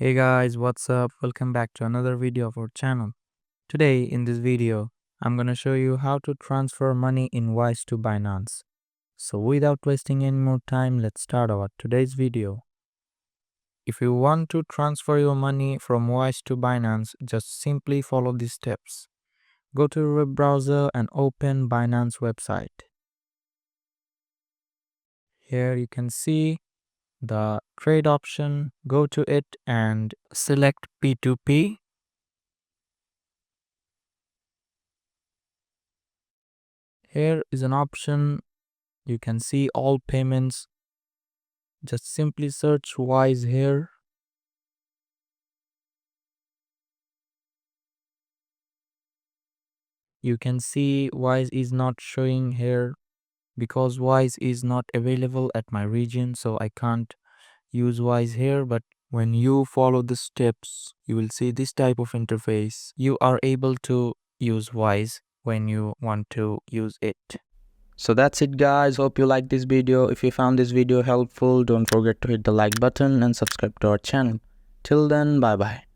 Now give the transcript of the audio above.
Hey guys, what's up? Welcome back to another video of our channel. Today in this video, I'm gonna show you how to transfer money in Wise to Binance. So without wasting any more time, let's start our today's video. If you want to transfer your money from Wise to Binance, just simply follow these steps. Go to your web browser and open Binance website. Here you can see the trade option. Go to it and select P2P. Here is an option. You can see all payments. Just simply search Wise here. You can see Wise is not showing here because Wise is not available at my region, so I can't use Wise here. But when you follow the steps, you will see this type of interface. You are able to use Wise when you want to use it. So that's it guys, hope you liked this video. If you found this video helpful, don't forget to hit the like button and subscribe to our channel. Till then, bye bye.